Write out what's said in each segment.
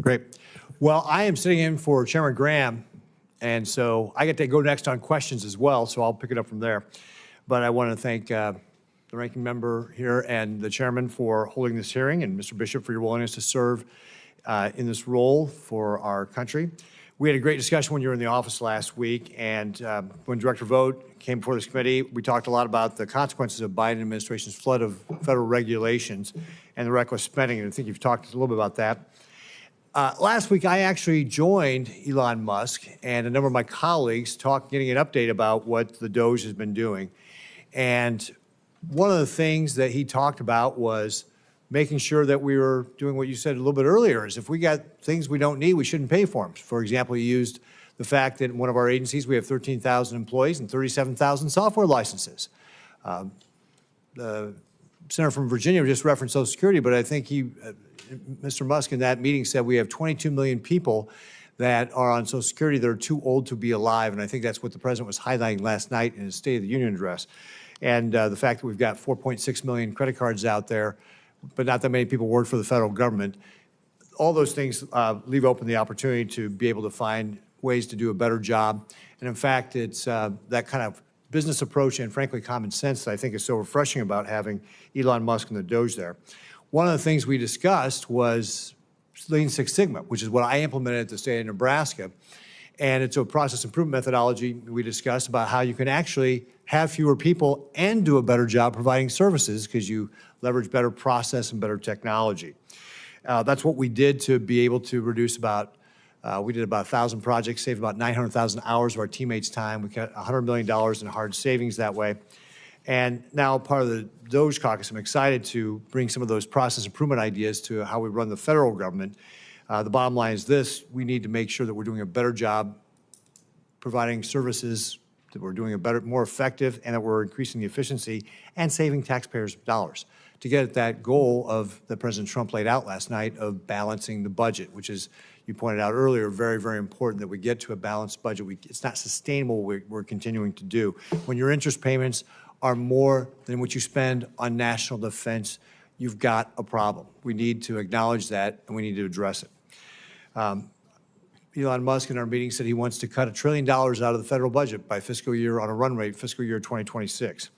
Great. Well, I am sitting in for Chairman Graham, and so I get to go next on questions as well, so I'll pick it up from there. But I want to thank the ranking member here and the chairman for holding this hearing, and Mr. Bishop for your willingness to serve in this role for our country. We had a great discussion when you were in the office last week, and when Director Vogt came before this committee, we talked a lot about the consequences of Biden administration's flood of federal regulations and the reckless spending, and I think you've talked a little bit about that. Last week, I actually joined Elon Musk and a number of my colleagues getting an update about what the Doge has been doing. And one of the things that he talked about was making sure that we were doing what you said a little bit earlier, is if we got things we don't need, we shouldn't pay for them. For example, he used the fact that in one of our agencies, we have 13,000 employees and 37,000 software licenses. The senator from Virginia just referenced Social Security, but I think Mr. Musk in that meeting said we have 22 million people that are on Social Security that are too old to be alive, and I think that's what the president was highlighting last night in his State of the Union address. And the fact that we've got 4.6 million credit cards out there, but not that many people work for the federal government. All those things leave open the opportunity to be able to find ways to do a better job. And in fact, it's that kind of business approach and frankly common sense that I think is so refreshing about having Elon Musk and the Doge there. One of the things we discussed was Lean Six Sigma, which is what I implemented at the state of Nebraska. And it's a process improvement methodology we discussed about how you can actually have fewer people and do a better job providing services because you leverage better process and better technology. That's what we did to be able to reduce we did about 1,000 projects, saved about 900,000 hours of our teammates' time. We got $100 million in hard savings that way. And now part of the Doge caucus, I'm excited to bring some of those process improvement ideas to how we run the federal government. The bottom line is this: we need to make sure that we're doing a better job providing services, that we're doing a better, more effective, and that we're increasing the efficiency and saving taxpayers dollars to get at that goal that President Trump laid out last night of balancing the budget, which is, you pointed out earlier, very, very important that we get to a balanced budget. It's not sustainable what we're continuing to do. When your interest payments are more than what you spend on national defense, you've got a problem. We need to acknowledge that, and we need to address it. Elon Musk in our meeting said he wants to cut $1 trillion out of the federal budget by fiscal year on a run rate, fiscal year 2026.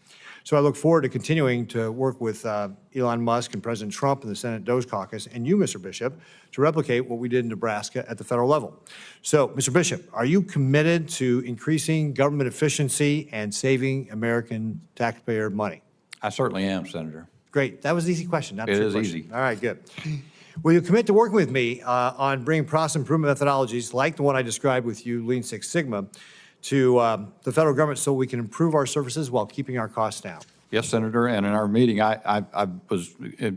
So I look forward to continuing to work with Elon Musk and President Trump and the Senate Doge Caucus and you, Mr. Bishop, to replicate what we did in Nebraska at the federal level. So, Mr. Bishop, are you committed to increasing government efficiency and saving American taxpayer money? I certainly am, Senator. Great. That was an easy question. Not a trick question. Easy. All right, good. Will you commit to working with me on bringing process improvement methodologies like the one I described with you, Lean Six Sigma, to the federal government so we can improve our services while keeping our costs down? Yes, Senator, and in our meeting, I was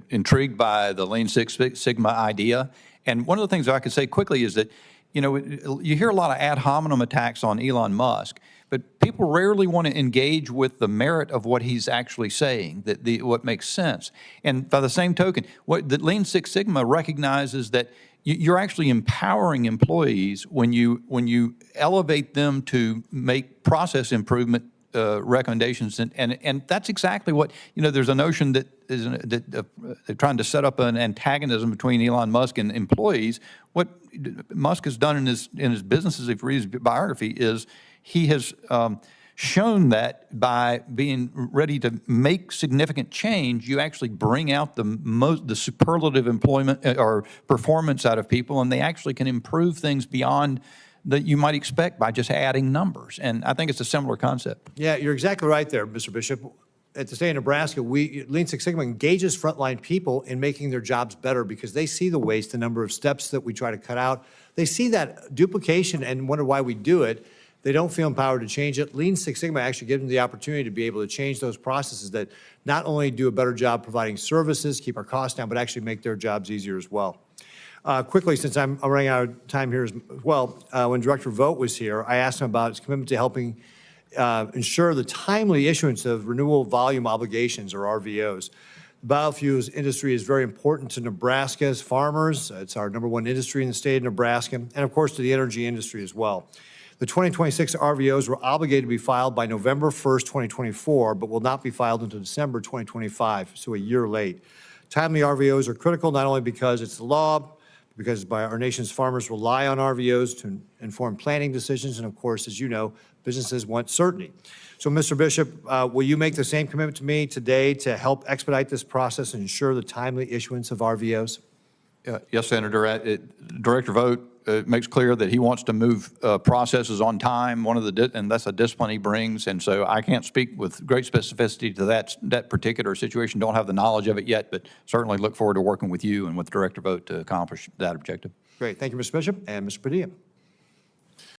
intrigued by the Lean Six Sigma idea. And one of the things I could say quickly is that, you hear a lot of ad hominem attacks on Elon Musk, but people rarely want to engage with the merit of what he's actually saying, what makes sense. And by the same token, what the Lean Six Sigma recognizes that you're actually empowering employees when you elevate them to make process improvement recommendations, and that's exactly what there's a notion that they're trying to set up an antagonism between Elon Musk and employees. What Musk has done in his businesses, if you read his biography, is he has shown that by being ready to make significant change, you actually bring out the superlative employment or performance out of people, and they actually can improve things beyond that you might expect by just adding numbers. And I think it's a similar concept. Yeah, you're exactly right there, Mr. Bishop. At the state of Nebraska, Lean Six Sigma engages frontline people in making their jobs better because they see the waste, the number of steps that we try to cut out. They see that duplication and wonder why we do it. They don't feel empowered to change it. Lean Six Sigma actually gives them the opportunity to be able to change those processes that not only do a better job providing services, keep our costs down, but actually make their jobs easier as well. Quickly, since I'm running out of time here as well, when Director Vogt was here, I asked him about his commitment to helping ensure the timely issuance of renewable volume obligations, or RVOs. The biofuels industry is very important to Nebraska's farmers. It's our #1 industry in the state of Nebraska, and of course to the energy industry as well. The 2026 RVOs were obligated to be filed by November 1st, 2024, but will not be filed until December 2025, so a year late. Timely RVOs are critical not only because it's the law, because our nation's farmers rely on RVOs to inform planning decisions. And of course, as you know, businesses want certainty. So, Mr. Bishop, will you make the same commitment to me today to help expedite this process and ensure the timely issuance of RVOs? Yes, Senator. Director Vogt makes clear that he wants to move processes on time. And that's a discipline he brings. And so I can't speak with great specificity to that particular situation. Don't have the knowledge of it yet, but certainly look forward to working with you and with Director Vogt to accomplish that objective. Great. Thank you, Mr. Bishop. And Mr. Padilla.